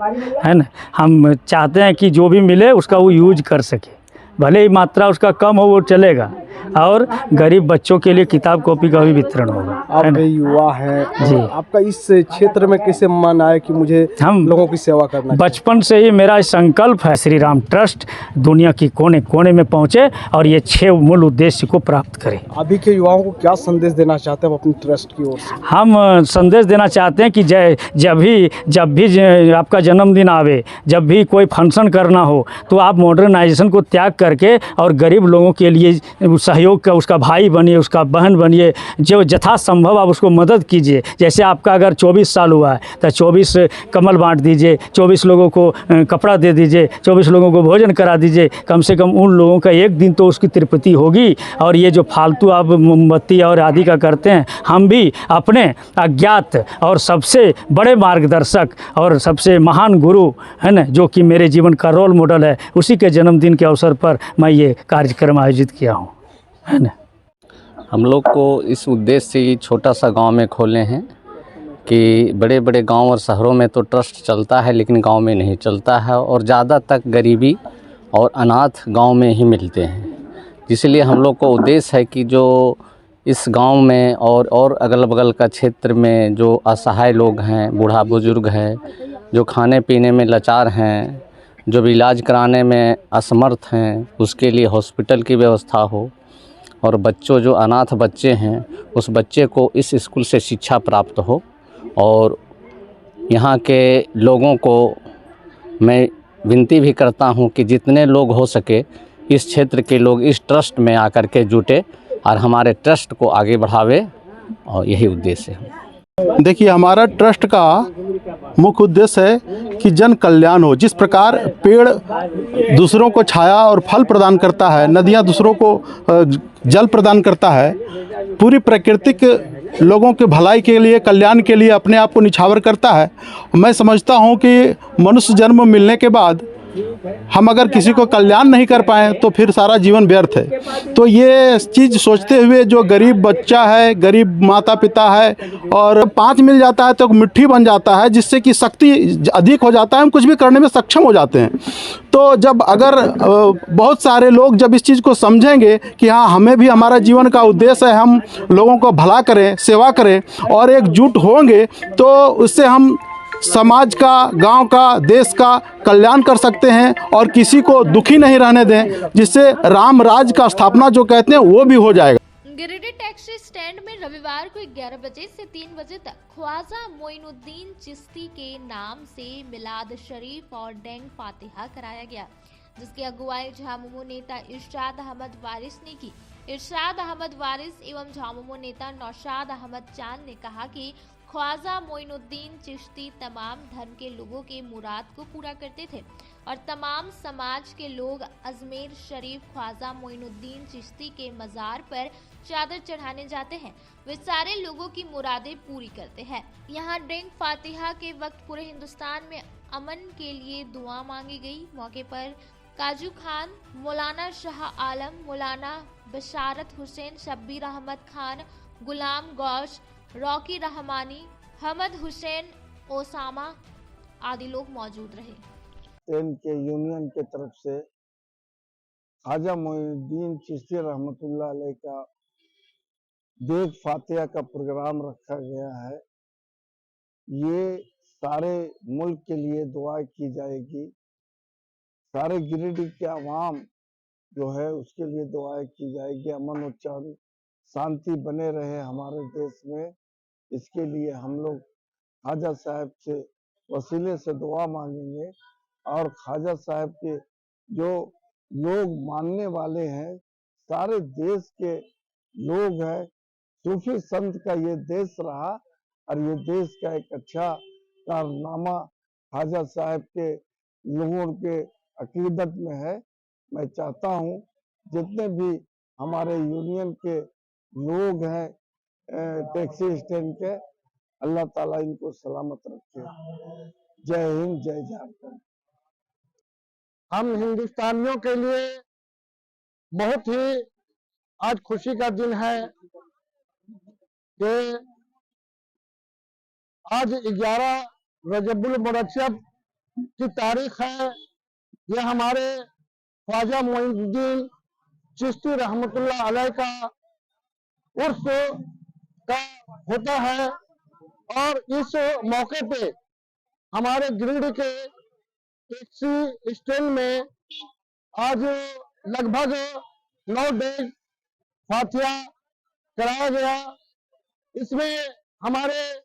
है ना। हम चाहते हैं कि जो भी मिले उसका वो यूज कर सके, भले ही मात्रा उसका कम हो वो चलेगा, और गरीब बच्चों के लिए किताब कॉपी का भी वितरण होगा। आप युवा हैं जी, आपका इस क्षेत्र में कैसे मन आया कि मुझे हम लोगों की सेवा करना? बचपन से ही मेरा संकल्प है श्री राम ट्रस्ट दुनिया की कोने कोने में पहुंचे और ये 6 मूल उद्देश्य को प्राप्त करे। अभी के युवाओं को क्या संदेश देना चाहते हैं अपनी ट्रस्ट की ओर से? हम संदेश देना चाहते हैं कि जब भी आपका जन्मदिन आवे, जब भी कोई फंक्शन करना हो, तो आप मॉडर्नाइजेशन को त्याग करके और गरीब लोगों के लिए सहयोग का उसका भाई बनिए, उसका बहन बनिए, जो यथासंभव आप उसको मदद कीजिए। जैसे आपका अगर 24 साल हुआ है तो 24 कम्बल बांट दीजिए, 24 लोगों को कपड़ा दे दीजिए, 24 लोगों को भोजन करा दीजिए। कम से कम उन लोगों का एक दिन तो उसकी तृप्ति होगी। और ये जो फालतू आप मोमबत्ती और आदि का करते हैं, हम भी अपने अज्ञात और सबसे बड़े मार्गदर्शक और सबसे महान गुरु है ना, जो कि मेरे जीवन का रोल मॉडल है, उसी के जन्मदिन के अवसर पर मैं ये कार्यक्रम आयोजित किया हूँ, है ना। हम लोग को इस उद्देश्य से ये छोटा सा गांव में खोले हैं कि बड़े बड़े गांव और शहरों में तो ट्रस्ट चलता है, लेकिन गांव में नहीं चलता है, और ज़्यादा तक गरीबी और अनाथ गांव में ही मिलते हैं। इसलिए हम लोग को उद्देश्य है कि जो इस गांव में और अगल बगल का क्षेत्र में जो असहाय लोग हैं, बूढ़ा बुजुर्ग हैं, जो खाने पीने में लाचार हैं, जो भी इलाज कराने में असमर्थ हैं, उसके लिए हॉस्पिटल की व्यवस्था हो, और बच्चों जो अनाथ बच्चे हैं उस बच्चे को इस स्कूल से शिक्षा प्राप्त हो। और यहाँ के लोगों को मैं विनती भी करता हूँ कि जितने लोग हो सके इस क्षेत्र के लोग इस ट्रस्ट में आकर के जुटे और हमारे ट्रस्ट को आगे बढ़ावे, और यही उद्देश्य है। देखिए, हमारा ट्रस्ट का मुख्य उद्देश्य है कि जन कल्याण हो। जिस प्रकार पेड़ दूसरों को छाया और फल प्रदान करता है, नदियाँ दूसरों को जल प्रदान करता है, पूरी प्राकृतिक लोगों के भलाई के लिए, कल्याण के लिए अपने आप को निछावर करता है। मैं समझता हूँ कि मनुष्य जन्म मिलने के बाद हम अगर किसी को कल्याण नहीं कर पाएँ तो फिर सारा जीवन व्यर्थ है। तो ये चीज़ सोचते हुए जो गरीब बच्चा है, गरीब माता पिता है, और 5 मिल जाता है तो मिट्टी बन जाता है, जिससे कि शक्ति अधिक हो जाता है, हम कुछ भी करने में सक्षम हो जाते हैं। तो जब अगर बहुत सारे लोग जब इस चीज़ को समझेंगे कि हाँ, हमें भी हमारा जीवन का उद्देश्य है, हम लोगों को भला करें, सेवा करें, और एकजुट होंगे, तो उससे हम समाज का, गांव का, देश का कल्याण कर सकते हैं और किसी को दुखी नहीं रहने दें, जिससे राम राज का स्थापना जो कहते हैं वो भी हो जाएगा। गिरिडीह टैक्सी स्टैंड में रविवार को 11 बजे से 3 बजे तक ख्वाजा मोइनुद्दीन चिश्ती के नाम से मिलाद शरीफ और डेंग फातिहा कराया गया, जिसकी अगुवाई झामुमो नेता इरशाद अहमद वारिस ने की। इरशाद अहमद वारिस एवं झामुमो नेता नौशाद अहमद चांद ने कहा कि ख्वाजा मोइनुद्दीन चिश्ती तमाम धर्म के लोगों के मुराद को पूरा करते थे और तमाम समाज के लोग अजमेर शरीफ ख्वाजा मोइनुद्दीन चिश्ती के मज़ार पर चादर चढ़ाने जाते हैं। वे सारे लोगों की मुरादें पूरी करते हैं। यहाँ डेंग फातिहा के वक्त पूरे हिंदुस्तान में अमन के लिए दुआ मांगी गई। मौके पर काजू खान, मौलाना शाह आलम, मौलाना बशारत हुसैन, शब्बीर अहमद खान, गुलाम गौश, रॉकी रहमानी, हमद हुसैन, ओसामा आदि लोग मौजूद रहे। स्टैंड के यूनियन के तरफ से ख्वाजा मोइनुद्दीन चिश्ती रहमतुल्लाह अलैह का देग फातिहा का प्रोग्राम रखा गया है। ये सारे मुल्क के लिए दुआ की जाएगी, सारे गिरिडीह के अवाम जो है उसके लिए दुआएं की जाएगी, अमन और चैन शांति बने रहे हमारे देश में। इसके लिए हम लोग ख्वाजा साहब से वसीले से दुआ मांगेंगे और ख्वाजा साहब के जो लोग मानने वाले हैं, सारे देश के लोग हैं, सूफी संत का ये देश रहा और ये देश का एक अच्छा कारनामा ख्वाजा साहब के लोगों के अकीदत में है। मैं चाहता हूँ जितने भी हमारे यूनियन के लोग हैं टैक्सी स्टैंड के, अल्लाह ताला इनको सलामत रखे। जय हिंद, जय झारखंड। हम हिंदुस्तानियों के लिए बहुत ही आज खुशी का दिन है कि आज 11 रजबुल मुरज्जब की तारीख है। ये हमारे ख्वाजा मोइनुद्दीन चिश्ती रहमतुल्लाह अलैह का उर्स का होता है और इस मौके पे हमारे गिरिडीह के टैक्सी स्टैंड में आज लगभग 9 डेग फातिहा कराया गया। इसमें हमारे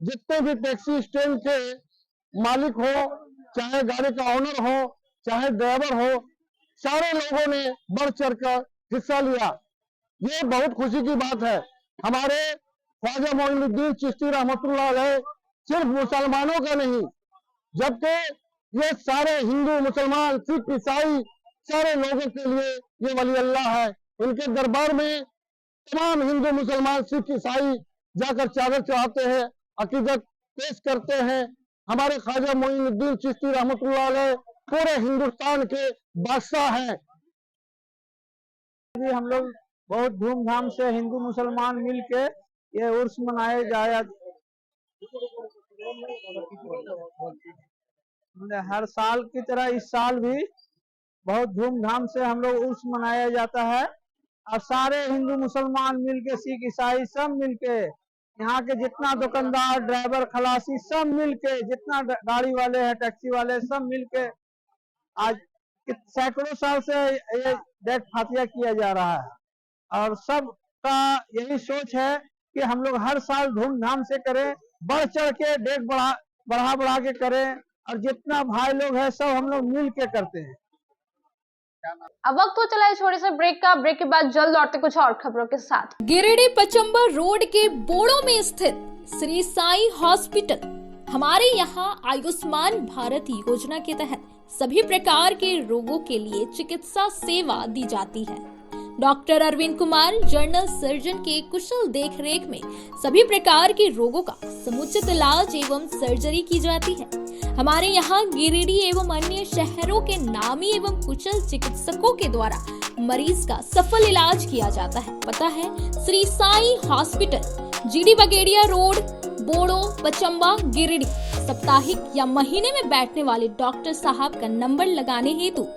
जितने भी टैक्सी स्टैंड के मालिक हो, चाहे गाड़ी का ऑनर हो, चाहे ड्राइवर हो, सारे लोगों ने बढ़ चढ़कर हिस्सा लिया। ये बहुत खुशी की बात है। हमारे ख्वाजा मोइनुद्दीन चिश्ती रहमतुल्लाह अलैह सिर्फ मुसलमानों का नहीं, जबकि ये सारे हिंदू, मुसलमान, सिख, ईसाई सारे लोगों के लिए ये वली अल्लाह है। इनके दरबार में तमाम हिंदू, मुसलमान, सिख, ईसाई जाकर चादर चढ़ाते हैं, अकीदत पेश करते हैं। हमारे ख्वाजा मोइनुद्दीन चिश्ती रहमतुल्लाह अलैह पूरे हिंदुस्तान के बादशाह हैं। हम लोग बहुत धूमधाम से हिंदू मुसलमान मिल के ये उर्स मनाए जाया। हर साल की तरह इस साल भी बहुत धूमधाम से हम लोग उर्स मनाया जाता है और सारे हिंदू मुसलमान मिलके, सिख ईसाई सब मिलके, यहाँ के जितना दुकानदार, ड्राइवर, खलासी सब मिलके, जितना गाड़ी वाले हैं, टैक्सी वाले सब मिलके आज सैकड़ों साल से ये देग फातिहा किया जा रहा है और सबका यही सोच है कि हम लोग हर साल धूमधाम से करें, बढ़ चढ़ के देग बढ़ा के करें और जितना भाई लोग हैं सब हम लोग मिल के करते हैं। अब वक्त हो चला है छोटे से ब्रेक का। ब्रेक के बाद जल्द लौटते कुछ और खबरों के साथ। गिरिडीह पचंबर रोड के बोड़ो में स्थित श्री साई हॉस्पिटल। हमारे यहाँ आयुष्मान भारत योजना के तहत सभी प्रकार के रोगों के लिए चिकित्सा सेवा दी जाती है। Doctor Arvind Kumar general surgeon के कुशल देखरेख में सभी प्रकार के रोगों का समुचित इलाज एवं सर्जरी की जाती है। हमारे यहाँ गिरिडीह एवं अन्य शहरों के नामी एवं कुशल चिकित्सकों के द्वारा मरीज का सफल इलाज किया जाता है। पता है Shri Sai hospital, GD Bagedia road, Boro, Pachamba, Giridih. साप्ताहिक या महीने में बैठने वाले डॉक्टर साहब का नंबर लगाने हेतु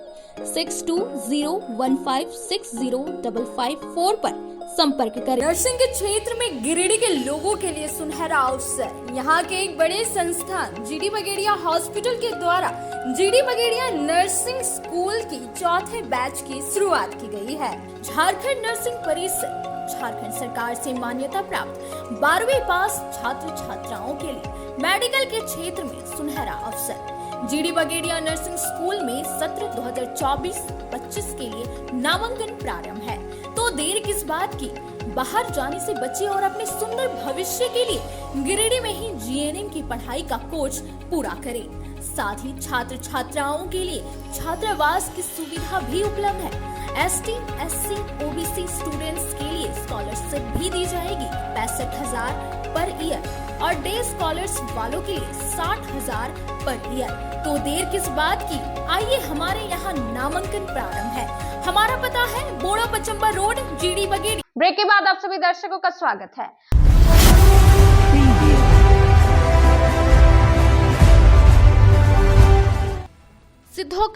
6201560554 पर संपर्क करें। नर्सिंग के क्षेत्र में गिरिडीह के लोगों के लिए सुनहरा अवसर। यहाँ के एक बड़े संस्थान जीडी बगेड़िया हॉस्पिटल के द्वारा जीडी बगेड़िया नर्सिंग स्कूल की 4थे बैच की शुरुआत की गई है। झारखंड नर्सिंग परिषद झारखंड सरकार से मान्यता प्राप्त 12वीं पास छात्र छात्राओं के लिए मेडिकल के क्षेत्र में सुनहरा अवसर। जीडी बगेड़िया नर्सिंग स्कूल में सत्र 2024-25 के लिए नामांकन प्रारंभ है, तो देर किस बात की, बाहर जाने से बचे और अपने सुंदर भविष्य के लिए गिरिडीह में ही जीएनएम की पढ़ाई का कोर्स पूरा करें। साथ ही छात्र छात्राओं के लिए छात्रावास की सुविधा भी उपलब्ध है। ST, SC, OBC स्टूडेंट्स के लिए स्कॉलरशिप भी दी जाएगी 65,000 पर ईयर और डे स्कॉलर्स वालों के लिए 60,000 पर ईयर। तो देर किस बात की, आइए हमारे यहाँ नामांकन प्रारंभ है। हमारा पता है बोड़ा पचंबा रोड, जीडी बगेड़ी। ब्रेक के बाद आप सभी दर्शकों का स्वागत है।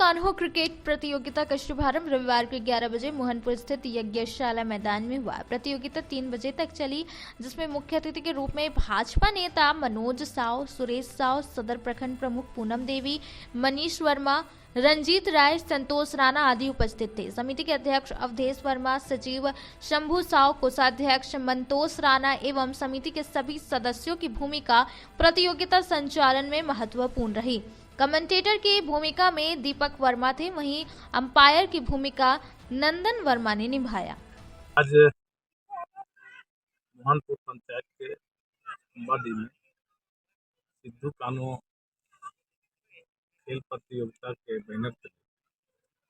कान्हो क्रिकेट प्रतियोगिता का शुभारंभ रविवार को 11 बजे मोहनपुर स्थित यज्ञशाला मैदान में हुआ। प्रतियोगिता 3 बजे तक चली, जिसमें मुख्य अतिथि के रूप में भाजपा नेता मनोज साव, सुरेश साव, सदर प्रखंड प्रमुख पूनम देवी, मनीष वर्मा, रंजीत राय, संतोष राणा आदि उपस्थित थे। समिति के अध्यक्ष अवधेश वर्मा, सचिव शंभू साव, कोषाध्यक्ष मंतोष राणा एवं समिति के सभी सदस्यों की भूमिका प्रतियोगिता संचालन में महत्वपूर्ण रही। कमेंटेटर की भूमिका में दीपक वर्मा थे, वहीं अंपायर की भूमिका नंदन वर्मा ने निभाया। आज मोहनपुर पंचायत के वार्ड में सिद्धू कान्हो खेल प्रतियोगिता के बैनर पर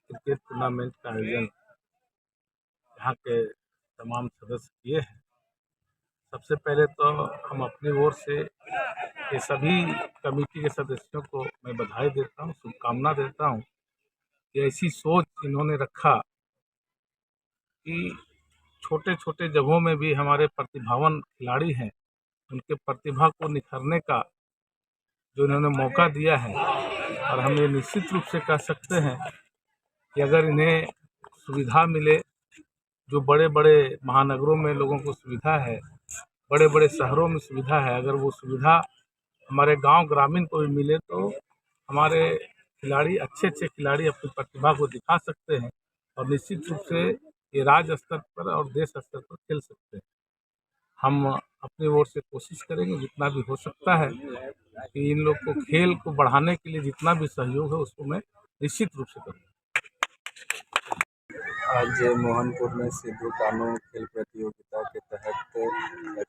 क्रिकेट टूर्नामेंट का आयोजन यहाँ के तमाम सदस्य किए हैं। सबसे पहले तो हम अपनी ओर से ये सभी कमेटी के सदस्यों को मैं बधाई देता हूँ, शुभकामना देता हूँ कि ऐसी सोच इन्होंने रखा कि छोटे छोटे जगहों में भी हमारे प्रतिभावान खिलाड़ी हैं, उनके प्रतिभा को निखरने का जो इन्होंने मौका दिया है। और हम ये निश्चित रूप से कह सकते हैं कि अगर इन्हें सुविधा मिले, जो बड़े बड़े महानगरों में लोगों को सुविधा है, बड़े बड़े शहरों में सुविधा है, अगर वो सुविधा हमारे गांव ग्रामीण को भी मिले तो हमारे खिलाड़ी अच्छे खिलाड़ी अपनी प्रतिभा को दिखा सकते हैं और निश्चित रूप से ये राज्य स्तर पर और देश स्तर पर खेल सकते हैं। हम अपनी ओर से कोशिश करेंगे जितना भी हो सकता है कि इन लोग को खेल को बढ़ाने के लिए जितना भी सहयोग है उसको मैं निश्चित रूप से करूँगा। आज मोहनपुर में सिद्धू कान्हो खेल प्रतियोगिता के तहत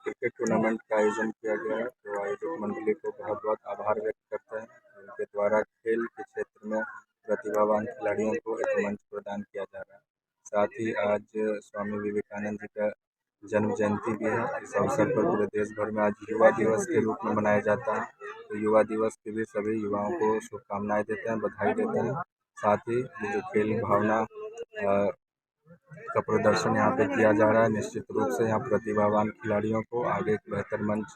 क्रिकेट टूर्नामेंट का आयोजन किया गया है, तो आयोजक मंडली को बहुत बहुत आभार व्यक्त करते हैं। उनके द्वारा खेल के क्षेत्र में प्रतिभावान खिलाड़ियों को एक मंच प्रदान किया जा रहा है। साथ ही आज स्वामी विवेकानंद जी का जन्म जयंती भी है। इस अवसर पर पूरे देश भर में आज युवा दिवस के रूप में मनाया जाता है, तो युवा दिवस के भी सभी युवाओं को शुभकामनाएं देते हैं, बधाई देते हैं। साथ ही जो खेल भावना का प्रदर्शन यहाँ पे किया जा रहा है, निश्चित रूप से यहाँ प्रतिभावान खिलाड़ियों को आगे एक बेहतर मंच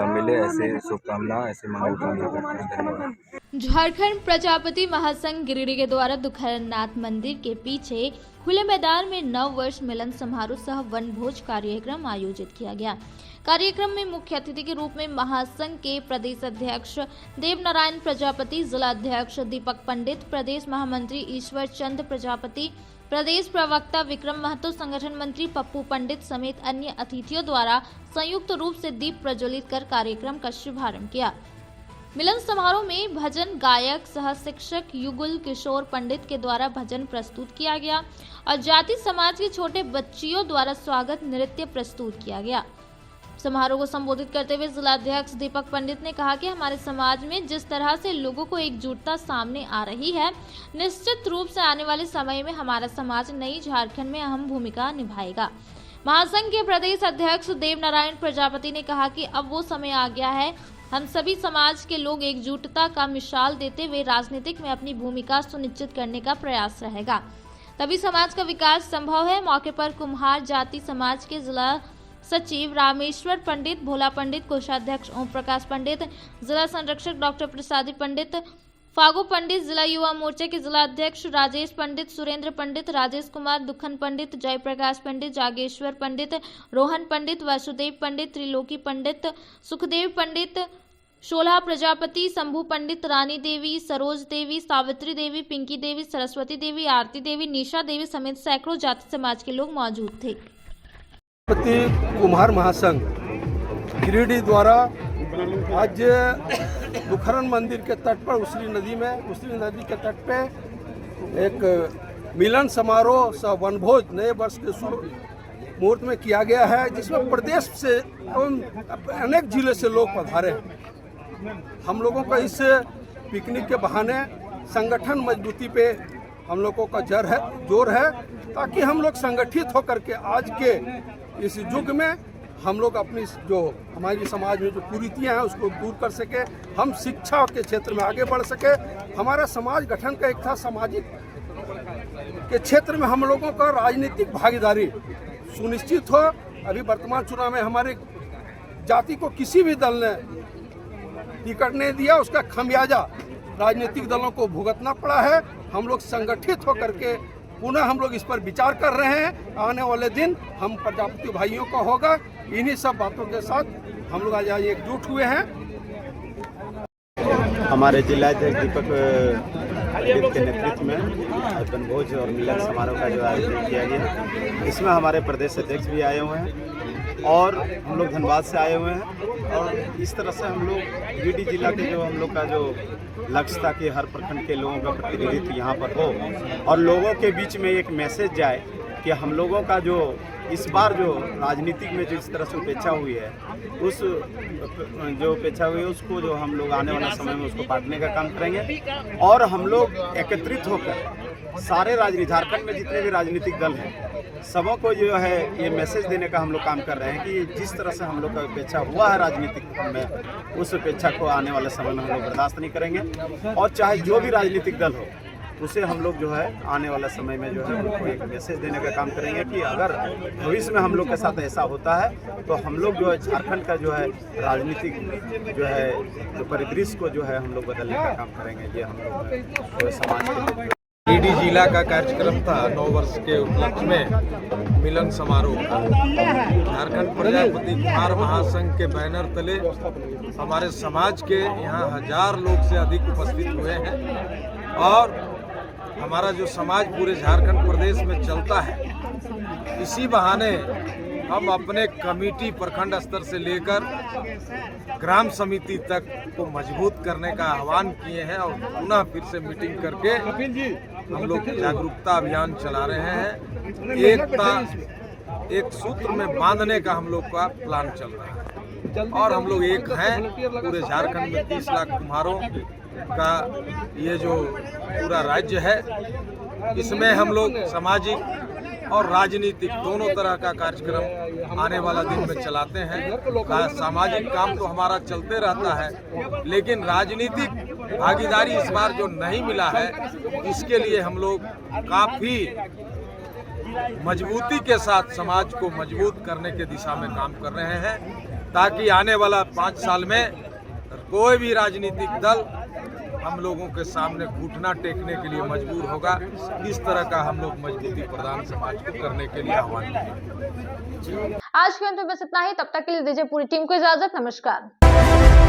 मिले, ऐसे शुभकामना, ऐसे मनोकामना करते हैं। धन्यवाद। झारखंड प्रजापति महासंघ गिरिडीह के द्वारा दुखरनाथ मंदिर के पीछे खुले मैदान में नव वर्ष मिलन समारोह सह वनभोज कार्यक्रम आयोजित किया गया। कार्यक्रम में मुख्य अतिथि के रूप में महासंघ के प्रदेश अध्यक्ष देवनारायण प्रजापति, जिला अध्यक्ष दीपक पंडित, प्रदेश महामंत्री ईश्वर चंद प्रजापति, प्रदेश प्रवक्ता विक्रम महतो, संगठन मंत्री पप्पू पंडित समेत अन्य अतिथियों द्वारा संयुक्त रूप से दीप प्रज्वलित कर कार्यक्रम का शुभारंभ किया। मिलन समारोह में भजन गायक सह शिक्षक युगल किशोर पंडित के द्वारा भजन प्रस्तुत किया गया और जाति समाज के छोटे बच्चियों द्वारा स्वागत नृत्य प्रस्तुत किया गया। समारोह को संबोधित करते हुए जिलाध्यक्ष दीपक पंडित ने कहा कि हमारे समाज में जिस तरह से लोगों को एकजुटता सामने आ रही है, निश्चित रूप से आने वाले समय में हमारा समाज नई झारखंड में अहम भूमिका निभाएगा। महासंघ के प्रदेश अध्यक्ष देवनारायण प्रजापति ने कहा कि अब वो समय आ गया है, हम सभी समाज के लोग एकजुटता का मिसाल देते हुए राजनीतिक में अपनी भूमिका सुनिश्चित करने का प्रयास रहेगा, तभी समाज का विकास संभव है। मौके पर कुम्हार जाति समाज के जिला सचिव रामेश्वर पंडित, भोला पंडित, कोषाध्यक्ष ओम प्रकाश पंडित, जिला संरक्षक डॉक्टर प्रसादी पंडित, फागू पंडित, जिला युवा मोर्चा के जिला अध्यक्ष राजेश पंडित, सुरेंद्र पंडित, राजेश कुमार, दुखन पंडित, जयप्रकाश पंडित, जागेश्वर पंडित, रोहन पंडित, वासुदेव पंडित, त्रिलोकी पंडित, सुखदेव पंडित, शोला प्रजापति, शंभू पंडित, रानी देवी, सरोज देवी, सावित्री देवी, पिंकी देवी, सरस्वती देवी, आरती देवी, निशा देवी समेत सैकड़ों जाति समाज के लोग मौजूद थे। कुम्हार महासंघ गिरिडीह द्वारा आज दुखरन मंदिर के तट पर उसरी नदी के तट पे एक मिलन समारोह सह वनभोज नए वर्ष के शुभ मुहूर्त में किया गया है, जिसमें प्रदेश से एवं अनेक जिले से लोग पधारे हैं। हम लोगों का इस पिकनिक के बहाने संगठन मजबूती पे हम लोगों का जोर है, ताकि हम लोग संगठित होकर के आज के इस युग में हम लोग अपनी जो हमारी समाज में जो कुरीतियाँ हैं उसको दूर कर सके, हम शिक्षा के क्षेत्र में आगे बढ़ सके। हमारा समाज गठन का एक था, सामाजिक के क्षेत्र में हम लोगों का राजनीतिक भागीदारी सुनिश्चित हो। अभी वर्तमान चुनाव में हमारे जाति को किसी भी दल ने टिकट नहीं दिया, उसका खमियाजा राजनीतिक दलों को भुगतना पड़ा है। हम लोग संगठित होकर के पुनः हम लोग इस पर विचार कर रहे हैं। आने वाले दिन हम प्रजापति भाइयों का होगा। इन्हीं सब बातों के साथ हम लोग आज एकजुट हुए हैं। हमारे जिलाध्यक्ष दीपक के नेतृत्व में वनभोज और मिलन समारोह का जो आयोजन किया गया, इसमें हमारे प्रदेश अध्यक्ष भी आए हुए हैं और हम लोग धनबाद से आए हुए हैं। और इस तरह से हम लोग गिरिडीह जिला के जो हम लोग का जो लक्ष्य था कि हर प्रखंड के लोगों का प्रतिनिधित्व यहाँ पर हो और लोगों के बीच में एक मैसेज जाए कि हम लोगों का जो इस बार जो राजनीतिक में जो इस तरह से उपेक्षा हुई है, उस जो उपेक्षा हुई है उसको जो हम लोग आने वाले समय में उसको पाटने का काम करेंगे। और हम लोग एकत्रित होकर सारे झारखंड में जितने भी राजनीतिक दल हैं सबों को जो है ये मैसेज देने का हम लोग काम कर रहे हैं कि जिस तरह से हम लोग का उपेक्षा हुआ है राजनीतिक में, उस उपेक्षा को आने वाले समय में हम लोग बर्दाश्त नहीं करेंगे। और चाहे जो भी राजनीतिक दल हो उसे हम लोग जो है आने वाला समय में जो है उनको एक मैसेज देने का काम करेंगे कि अगर भविष्य में हम लोग के साथ ऐसा होता है तो हम लोग जो है झारखंड का जो है राजनीतिक जो है जो परिदृश्य को जो है हम लोग बदलने का काम करेंगे। ये हम लोग जो समाज के गिरिडीह जिला का कार्यक्रम था 9 वर्ष के उपलक्ष्य में मिलन समारोह का। झारखंड प्रजापति कुमार महासंघ के बैनर तले हमारे समाज के यहाँ 1000 लोग से अधिक उपस्थित हुए हैं और हमारा जो समाज पूरे झारखंड प्रदेश में चलता है, इसी बहाने हम अपने कमेटी प्रखंड स्तर से लेकर ग्राम समिति तक को मजबूत करने का आह्वान किए हैं और पुनः फिर से मीटिंग करके हम लोग जागरूकता अभियान चला रहे हैं। एकता एक सूत्र में बांधने का हम लोग का प्लान चल रहा है और हम लोग एक हैं। पूरे झारखंड में 30 लाख कुम्हारों का ये जो पूरा राज्य है, इसमें हम लोग सामाजिक और राजनीतिक दोनों तरह का कार्यक्रम आने वाला दिन में चलाते हैं। सामाजिक काम तो हमारा चलते रहता है, लेकिन राजनीतिक भागीदारी इस बार जो नहीं मिला है, इसके लिए हम लोग काफ़ी मजबूती के साथ समाज को मजबूत करने के दिशा में काम कर रहे हैं, ताकि आने वाला 5 साल में कोई भी राजनीतिक दल हम लोगों के सामने घुटना टेकने के लिए मजबूर होगा। इस तरह का हम लोग मजबूती प्रदान समाज को करने के लिए आह्वान करेंगे। आज के अंत में बस इतना ही। तब तक के लिए दीजिए पूरी टीम को इजाजत। नमस्कार।